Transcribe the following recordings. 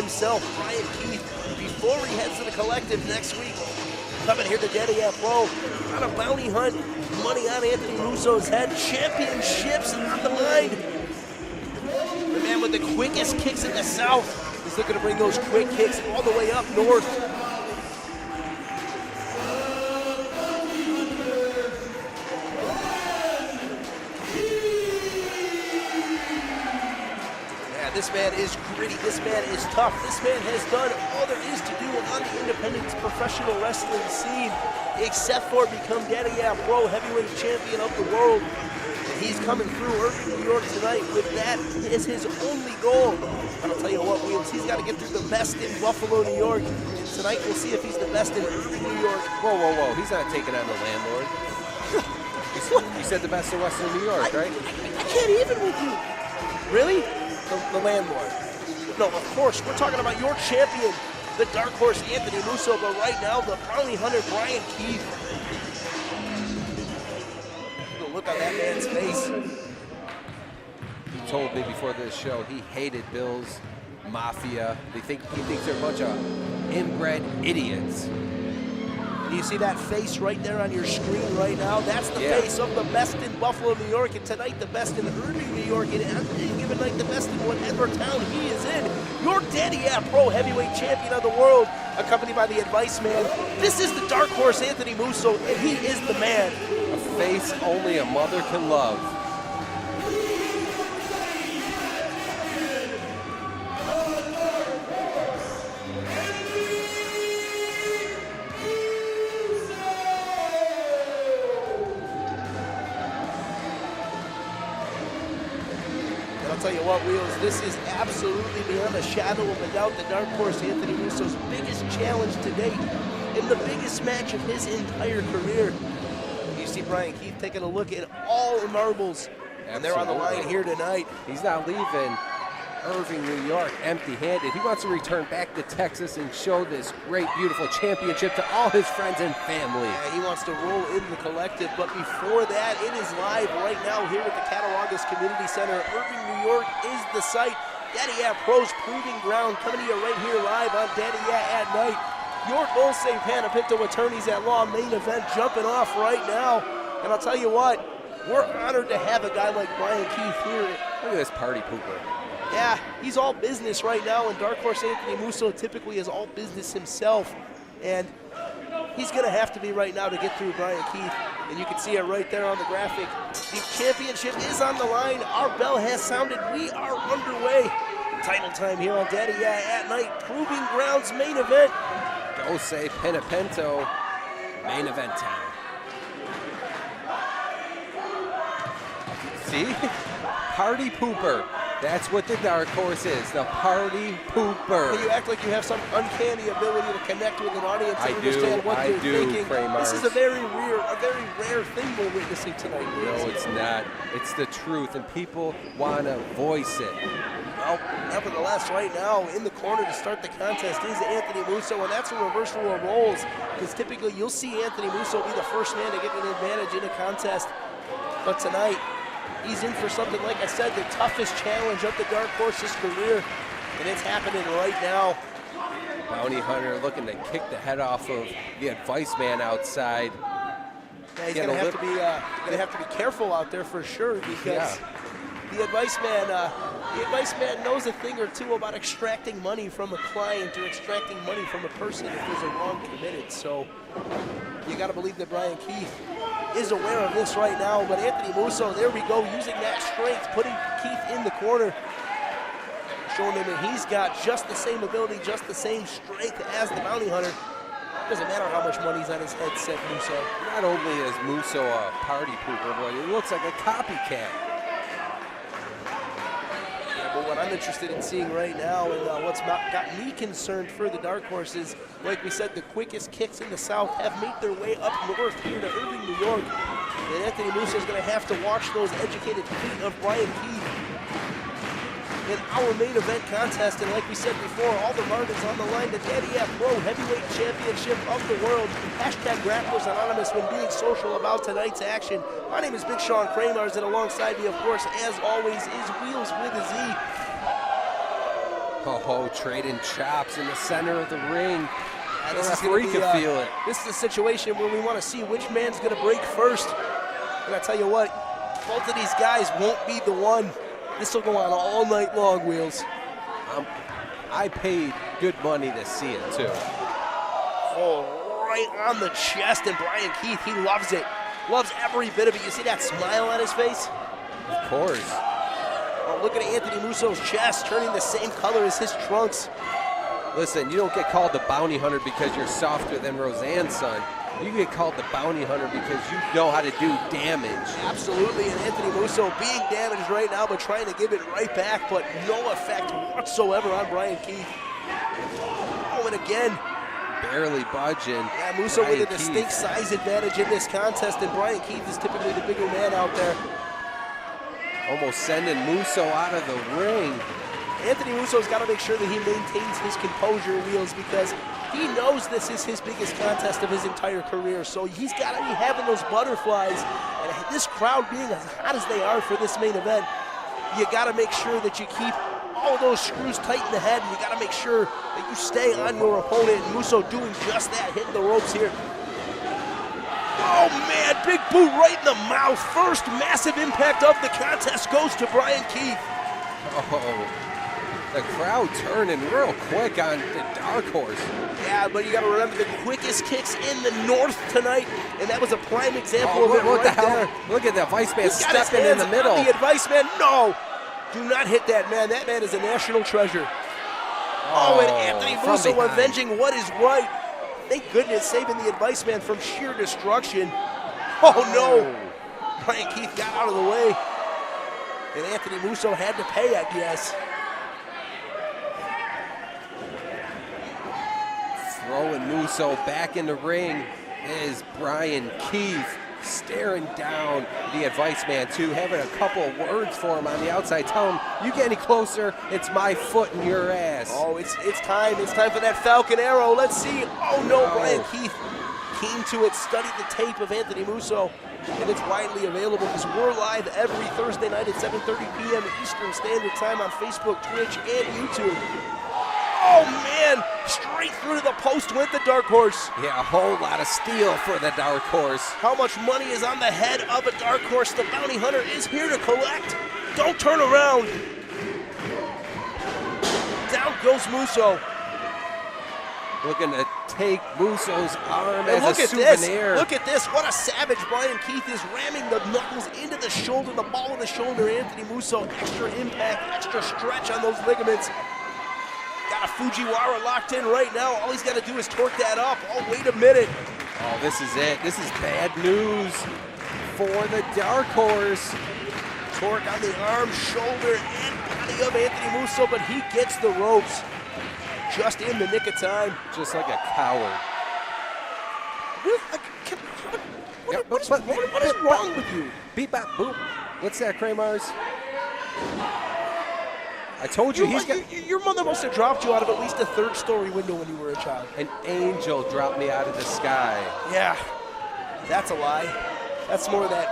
himself, Bryan Keith, before he heads to the Collective next week. Coming here to Daddy Afro on a bounty hunt. Money on Anthony Musso's head. Championships on the line. The man with the quickest kicks in the South is looking to bring those quick kicks all the way up north. Yeah, this man is gritty. This man is tough. This man has done all there is to do on the independent professional wrestling scene, except for become Daddy Afro heavyweight champion of the world. And he's coming through Irving, New York tonight with that as his only goal. And I'll tell you what, Williams, he's got to get through the best in Buffalo, New York. Tonight we'll see if he's the best in Irving, New York. Whoa, whoa, whoa. He's not taking on the landlord. You said the best in Western New York, right? I can't even with you. Really? The landlord. No, of course. We're talking about your champion, the Dark Horse Anthony Musso, but right now, the bounty hunter Bryan Keith. Look on that man's face. He told me before this show he hated Bill's Mafia. He thinks they're a bunch of inbred idiots. Do you see that face right there on your screen right now? That's the face of the best in Buffalo, New York, and tonight the best in Irving, New York, and any given night the best in whatever town he is in. Your Daddy Afro heavyweight champion of the world, accompanied by the Advice Man. This is the Dark Horse Anthony Musso, and he is the man. A face only a mother can love. Tell you what, Wheels, this is absolutely beyond a shadow of a doubt the Dark Horse Anthony Musso's biggest challenge to date in the biggest match of his entire career. You see Bryan Keith taking a look at all the marbles, and they're on the line here tonight. He's not leaving Irving, New York empty-handed. He wants to return back to Texas and show this great, beautiful championship to all his friends and family. Yeah, he wants to roll in the Collective, but before that, it is live right now here at the Cattaraugus Community Center. Irving, New York is the site. Daddy Afro's Proving Ground coming to you right here live on Daddy at Night. Your Dulce Panapinto Attorneys at Law main event jumping off right now. And I'll tell you what, we're honored to have a guy like Bryan Keith here. Look at this party pooper. Yeah, he's all business right now, and Dark Horse Anthony Musso typically is all business himself. And he's going to have to be right now to get through Bryan Keith. And you can see it right there on the graphic. The championship is on the line. Our bell has sounded. We are underway. Title time here on Daddy at Night. Proving Grounds main event. Dulce Panapinto, main event time. See? Party pooper. That's what the Dark Horse is, the party pooper. You act like you have some uncanny ability to connect with an audience and understand what they're thinking. Kramer. This is a very rare thing we're witnessing tonight. No, it's not. It's the truth, and people want to voice it. Well, nevertheless, right now, in the corner to start the contest is Anthony Musso, and that's a reversal of roles, because typically you'll see Anthony Musso be the first man to get an advantage in a contest. But tonight, he's in for something, like I said, the toughest challenge of the Dark Horse's career, and it's happening right now. Bounty Hunter looking to kick the head off of the Advice Man outside. Yeah, he's going to have to be careful out there for sure, because the Advice Man knows a thing or two about extracting money from a client or extracting money from a person if there's a wrong committed. So you got to believe that Bryan Keith is aware of this right now, but Anthony Musso, there we go, using that strength, putting Keith in the corner, showing him that he's got just the same ability, just the same strength as the Bounty Hunter. Doesn't matter how much money's on his head, said Musso. Not only is Musso a party pooper, but he looks like a copycat. But what I'm interested in seeing right now, and what's got me concerned for the Dark Horses, like we said, the quickest kicks in the South have made their way up north here to Irving, New York. And Anthony Musso is going to have to watch those educated feet of Bryan Keith in our main event contest. And like we said before, all the marbles on the line, the Daddy Afro Heavyweight Championship of the world. Hashtag Grapplers Anonymous when being social about tonight's action. My name is Big Sean Kramars, and alongside me, of course, as always, is Wheels with a Z. Oh, trading chops in the center of the ring. And The referee can feel it. This is a situation where we want to see which man's going to break first. And I tell you what, both of these guys won't be the one. This will go on all night long, Wheels. I paid good money to see it, too. Oh, right on the chest, and Bryan Keith, he loves it. Loves every bit of it. You see that smile on his face? Of course. Oh, look at Anthony Musso's chest, turning the same color as his trunks. Listen, you don't get called the bounty hunter because you're softer than Roseanne's son. You get called the bounty hunter because you know how to do damage. Absolutely, and Anthony Musso being damaged right now, but trying to give it right back, but no effect whatsoever on Bryan Keith. Oh, and again, barely budging. Yeah, Musso with a distinct size advantage in this contest, and Bryan Keith is typically the bigger man out there. Almost sending Musso out of the ring. Anthony Musso's got to make sure that he maintains his composure, Wheels, because he knows this is his biggest contest of his entire career. So he's got to be having those butterflies. And this crowd being as hot as they are for this main event, you got to make sure that you keep all those screws tight in the head, and you got to make sure that you stay on your opponent. And Musso doing just that, hitting the ropes here. Oh man, big boot right in the mouth. First massive impact of the contest goes to Bryan Keith. Oh, the crowd turning real quick on the Dark Horse. Yeah, but you got to remember the quickest kicks in the North tonight, and that was a prime example of it right there. Look at that vice man stepping in the middle. The advice man, no, do not hit that man. That man is a national treasure. Oh, and Anthony Musso avenging what is right. Thank goodness, saving the advice man from sheer destruction. Oh no, Bryan Keith got out of the way, and Anthony Musso had to pay, I guess. Throwing Musso back in the ring is Bryan Keith, staring down the advice man too, having a couple of words for him on the outside. Tell him, you get any closer, it's my foot in your ass. Oh, it's time. It's time for that Falcon Arrow. Let's see. Oh no, Bryan Keith keen to it, studied the tape of Anthony Musso, and it's widely available because we're live every Thursday night at 7:30 p.m. Eastern Standard Time on Facebook, Twitch, and YouTube. Oh man, straight through to the post went the Dark Horse. Yeah, a whole lot of steel for the Dark Horse. How much money is on the head of a Dark Horse? The bounty hunter is here to collect. Don't turn around. Down goes Musso. Looking to take Musso's arm as a souvenir. This. Look at this. What a savage Bryan Keith is, ramming the knuckles into the shoulder, the ball of the shoulder. Anthony Musso, extra impact, extra stretch on those ligaments. Got a Fujiwara locked in right now. All he's got to do is torque that up. Oh, wait a minute. Oh, this is it. This is bad news for the Dark Horse. Torque on the arm, shoulder, and body of Anthony Musso, but he gets the ropes just in the nick of time. Just like a coward. What is wrong with you? Beep, bop, boop. What's that, Kramars? I told you he's got... Your mother must have dropped you out of at least a third-story window when you were a child. An angel dropped me out of the sky. Yeah, that's a lie. That's more that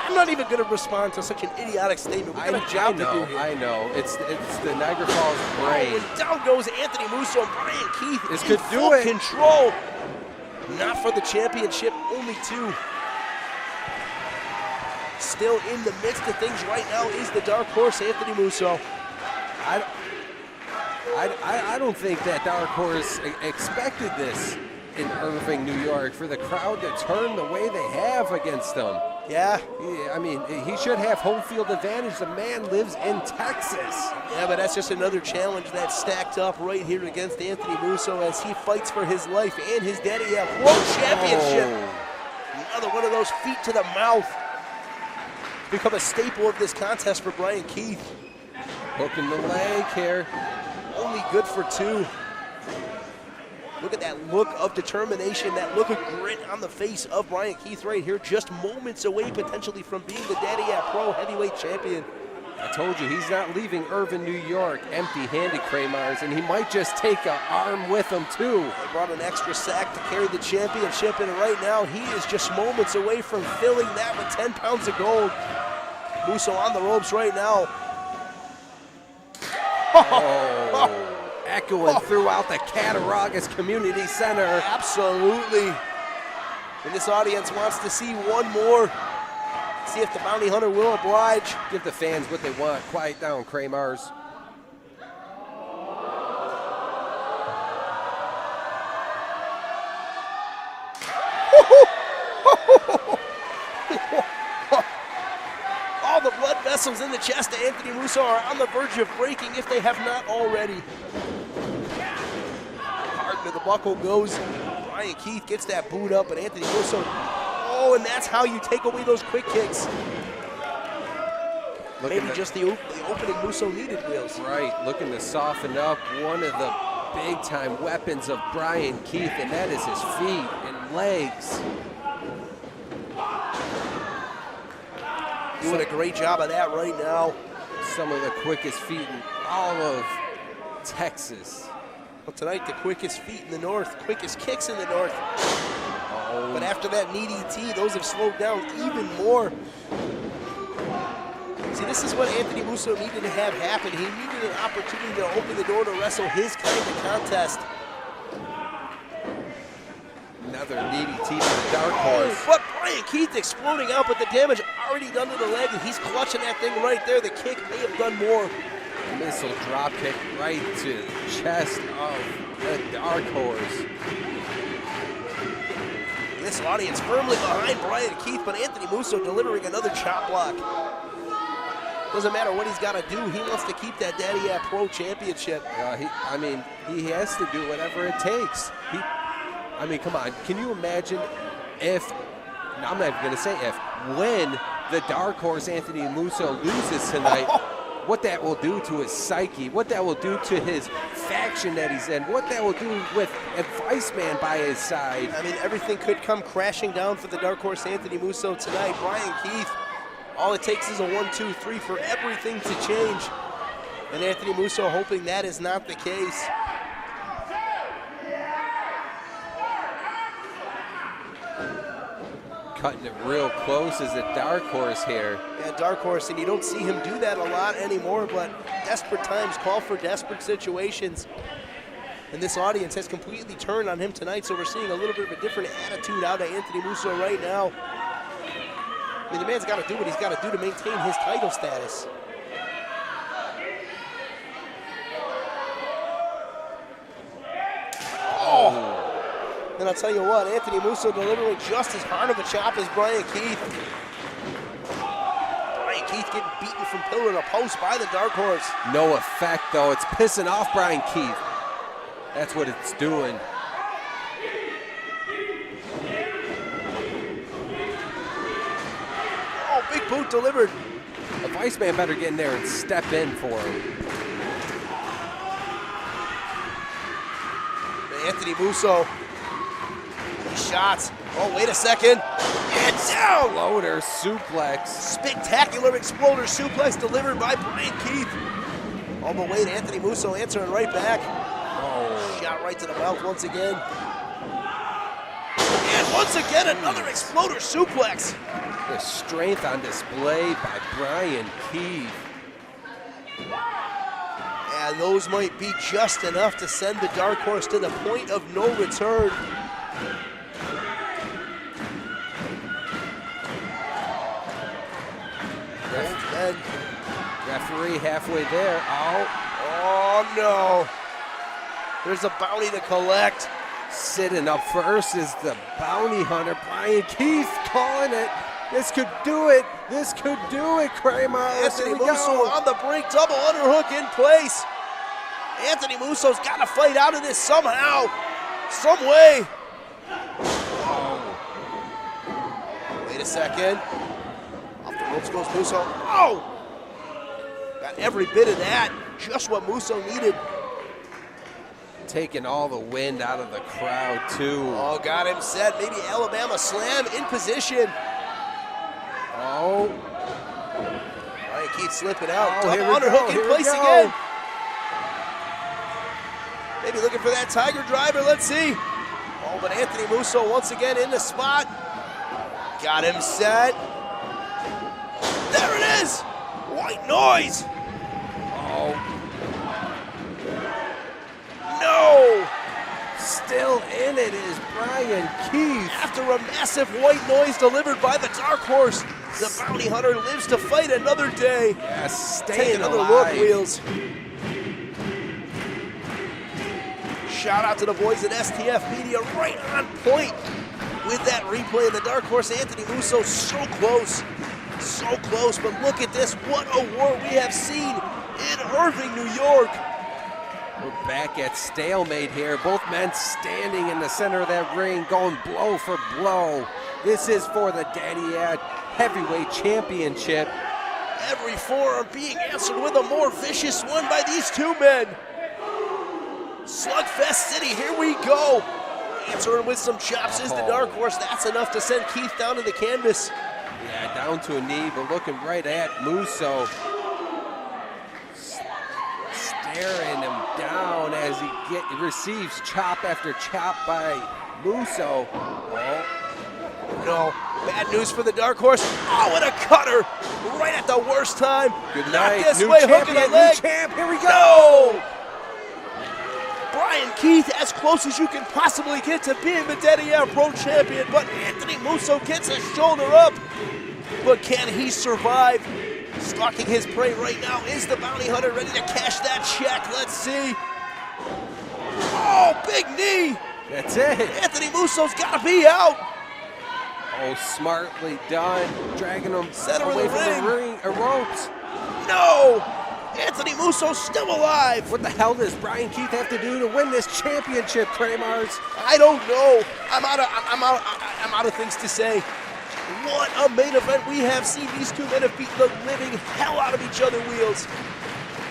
I'm not even going to respond to such an idiotic statement. We got a job to do here. I know. It's the Niagara Falls brain. Oh, and down goes Anthony Musso. Bryan Keith this in could full do it. Control. Not for the championship, only two. Still in the midst of things right now is the Dark Horse, Anthony Musso. I don't think that Dark Horse expected this in Irving, New York, for the crowd to turn the way they have against them. Yeah. I mean, he should have home field advantage. The man lives in Texas. Yeah, but that's just another challenge that's stacked up right here against Anthony Musso as he fights for his life and his Daddy Pro Championship. Oh. Another one of those feet to the mouth. Become a staple of this contest for Bryan Keith. Hooking the leg here. Only good for two. Look at that look of determination, that look of grit on the face of Bryan Keith right here, just moments away potentially from being the Daddy Pro Heavyweight Champion. I told you, he's not leaving Irving, New York empty-handed, Kramars, and he might just take an arm with him too. They brought an extra sack to carry the championship, and right now he is just moments away from filling that with 10 pounds of gold. Musso on the ropes right now. Oh, echoing throughout the Cattaraugus Community Center. Absolutely. And this audience wants to see one more. See if the bounty hunter will oblige. Give the fans what they want. Quiet down, Kramars. All the blood vessels in the chest of Anthony Musso are on the verge of breaking if they have not already. Hard to the buckle goes. Bryan Keith gets that boot up, but Anthony Musso, oh, and that's how you take away those quick kicks. Maybe just the opening Musso needed, Wheels. Right, looking to soften up one of the big-time weapons of Bryan Keith, and that is his feet and legs. Doing a great job of that right now. Some of the quickest feet in all of Texas. Well, tonight, the quickest feet in the north, quickest kicks in the north. Oh. But after that knee DT, those have slowed down even more. See, this is what Anthony Musso needed to have happen. He needed an opportunity to open the door to wrestle his kind of contest. Another knee DT to the dark horse. But Bryan Keith exploding out, but the damage already done to the leg, and he's clutching that thing right there. The kick may have done more. Missile drop kick right to the chest of the dark horse. This audience firmly behind Bryan Keith, but Anthony Musso delivering another chop block. Doesn't matter what he's got to do. He wants to keep that Daddy App Pro Championship. He has to do whatever it takes. Come on. Can you imagine if, I'm not even going to say if, when the dark horse Anthony Musso loses tonight, what that will do to his psyche, what that will do to his faction that he's in, what that will do with Advice Man by his side. I mean, everything could come crashing down for the dark horse Anthony Musso tonight. Bryan Keith, all it takes is a 1, 2, 3 for everything to change. And Anthony Musso hoping that is not the case. Cutting it real close as a dark horse here. Yeah, dark horse, and you don't see him do that a lot anymore, but desperate times call for desperate situations. And this audience has completely turned on him tonight, so we're seeing a little bit of a different attitude out of Anthony Musso right now. I mean, the man's got to do what he's got to do to maintain his title status. Oh! And I'll tell you what, Anthony Musso delivering just as hard of a chop as Bryan Keith. Bryan Keith getting beaten from pillar to post by the dark horse. No effect, though. It's pissing off Bryan Keith. That's what it's doing. Oh, big boot delivered. Advice Man better get in there and step in for him. Anthony Musso. Shots. Oh, wait a second. It's down. Exploder suplex. Spectacular exploder suplex delivered by Bryan Keith. Oh, but wait, Anthony Musso answering right back. Oh. Shot right to the mouth once again. And once again, another exploder suplex. The strength on display by Bryan Keith. And those might be just enough to send the dark horse to the point of no return. Referee halfway there. Oh no. There's a bounty to collect. Sitting up first is the bounty hunter, Bryan Keith, calling it. This could do it. This could do it, Kramer. Anthony Musso on the brink, double underhook in place. Anthony Musso's got to fight out of this somehow, some way. Oh. Wait a second. Off the ropes goes Musso. Oh! Got every bit of that. Just what Musso needed. Taking all the wind out of the crowd, too. Oh, got him set. Maybe Alabama slam in position. Oh. Bryan Keith slipping out. Oh, double underhook in place again. Maybe looking for that Tiger Driver. Let's see. Oh, but Anthony Musso once again in the spot. Got him set. There it is. White noise. Oh. and it is Bryan Keith. After a massive white noise delivered by the Dark Horse, the Bounty Hunter lives to fight another day. Yes, staying Take another alive. look, Wheels. Shout out to the boys at STF Media, right on point with that replay of the Dark Horse. Anthony Musso, so close, but look at this. What a war we have seen in Irving, New York. We're back at stalemate here. Both men standing in the center of that ring, going blow for blow. This is for the Daddy Ad Heavyweight Championship. Every forearm being answered with a more vicious one by these two men. Slugfest City, here we go. Answering with some chops is the Dark Horse. That's enough to send Keith down to the canvas. Yeah, down to a knee, but looking right at Musso. Staring him down as he receives chop after chop by Musso. Oh. No, bad news for the Dark Horse. Oh, and a cutter right at the worst time. Good Not night, this new way, champion, hooking a leg. new champ, here we go. No! Bryan Keith as close as you can possibly get to being the Daddy Ad Pro Champion, but Anthony Musso gets a shoulder up. But can he survive? Stalking his prey right now is the Bounty Hunter, ready to cash that check. Let's see. Oh, big knee. That's it. Anthony Musso's got to be out. Oh, smartly done. Dragging him Center of away the from the ring, ropes. No. Anthony Musso's still alive. What the hell does Bryan Keith have to do to win this championship, Kramars? I don't know. I'm out of things to say. What a main event we have seen. These two men have beaten the living hell out of each other, Wheels.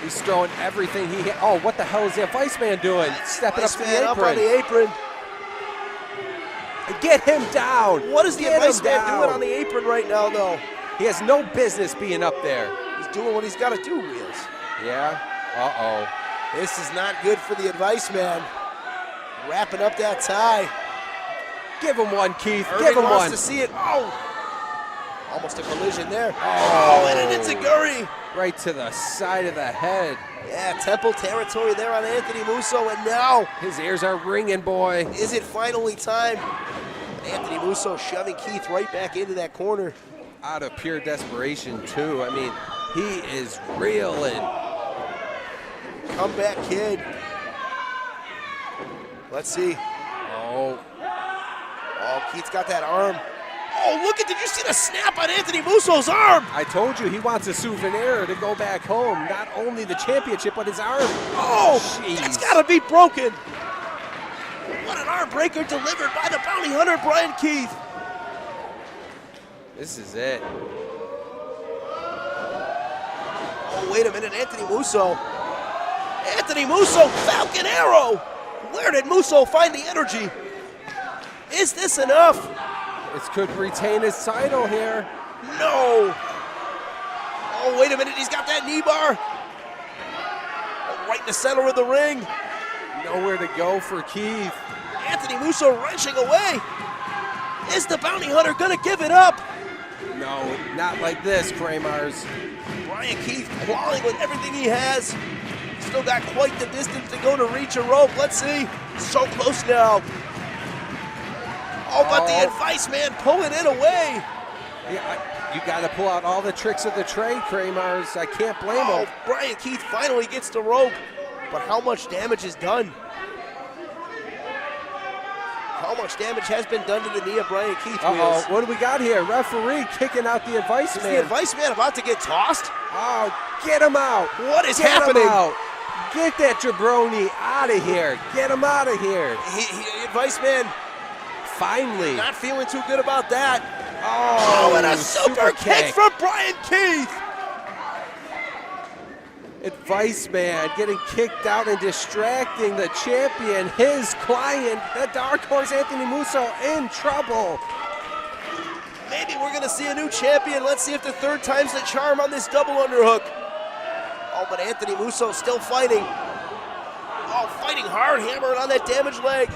He's throwing everything he has. Oh, what the hell is the Vice Man doing? Stepping up to the apron. Up on the apron. Get him down. What is the Vice Man doing on the apron right now, though? He has no business being up there. He's doing what he's got to do, Wheels. Yeah? Uh-oh. This is not good for the Advice Man. Wrapping up that tie. Give him one, Keith. Irving Give him wants one. To see it. Oh. Almost a collision there. Oh, and an enziguri. Right to the side of the head. Yeah, temple territory there on Anthony Musso, and now his ears are ringing, boy. Is it finally time? Anthony Musso shoving Keith right back into that corner. Out of pure desperation, too. I mean, he is reeling. Comeback kid. Let's see. Oh, Keith's got that arm. Oh, look at, did you see the snap on Anthony Musso's arm? I told you, he wants a souvenir to go back home. Not only the championship, but his arm. Oh, jeez. That's got to be broken. What an arm breaker delivered by the Bounty Hunter, Bryan Keith. This is it. Oh, wait a minute, Anthony Musso. Anthony Musso, Falcon Arrow. Where did Musso find the energy? Is this enough? This could retain his title here. No. Oh, wait a minute. He's got that knee bar. Oh, right in the center of the ring. Nowhere to go for Keith. Anthony Musso wrenching away. Is the Bounty Hunter going to give it up? No, not like this, Kramars. Bryan Keith clawing with everything he has. Still got quite the distance to go to reach a rope. Let's see. So close now. Oh, but the Advice Man pulling it away. Yeah, you got to pull out all the tricks of the trade, Kramars. I can't blame him. Bryan Keith finally gets the rope. But how much damage is done? How much damage has been done to the knee of Bryan Keith? Wheels? What do we got here? Referee kicking out the Advice Man. Is the Advice Man about to get tossed? Oh, get him out. What is happening? Get that jabroni out of here. Get him out of here. Advice Man. Finally. Not feeling too good about that. Oh, and a super kick from Bryan Keith. Advice Man getting kicked out and distracting the champion, his client, the Dark Horse Anthony Musso, in trouble. Maybe we're going to see a new champion. Let's see if the third time's the charm on this double underhook. Oh, but Anthony Musso still fighting. Oh, fighting hard, hammering on that damaged leg.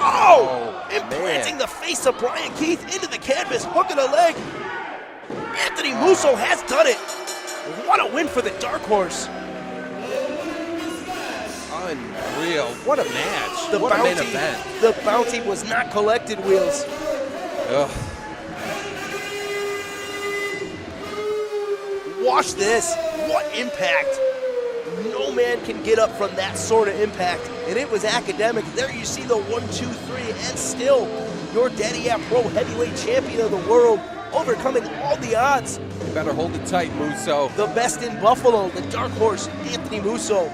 Oh, implanting the face of Bryan Keith into the canvas, hooking a leg. Anthony Musso has done it. What a win for the Dark Horse. Unreal. What a match. The what bounty, a main event. The bounty was not collected, Wheels. Ugh. Watch this. What impact. No man can get up from that sort of impact. And it was academic. There you see the 1, 2, 3, and still your Daddy Pro heavyweight champion of the world, overcoming all the odds. You better hold it tight, Musso. The best in Buffalo, the dark horse, Anthony Musso.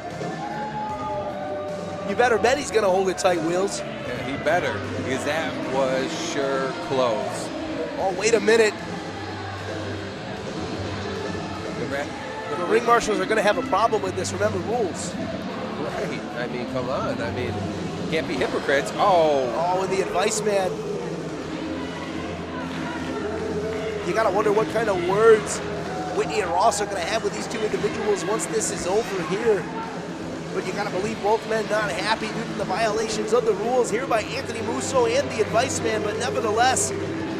You better bet he's gonna hold it tight, Wheels. Yeah, he better, because that was sure close. Oh, wait a minute. The ring marshals are gonna have a problem with this. Remember rules. Right, I mean, come on. I mean, can't be hypocrites. Oh. Oh, and the advice man. You gotta wonder what kind of words Whitney and Ross are gonna have with these two individuals once this is over here. But you gotta believe both men not happy due to the violations of the rules here by Anthony Musso and the advice man. But nevertheless,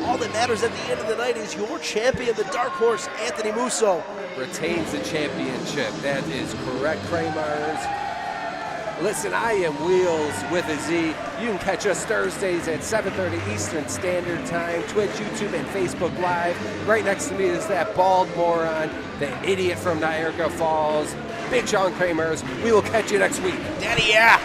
all that matters at the end of the night is your champion, the dark horse, Anthony Musso. Retains the championship. That is correct, Kramers. Listen, I am Wheels with a Z. You can catch us Thursdays at 7:30 Eastern Standard Time, Twitch, YouTube, and Facebook Live. Right next to me is that bald moron, the idiot from Niagara Falls, Big Sean Kramers. We will catch you next week. Daddy, yeah.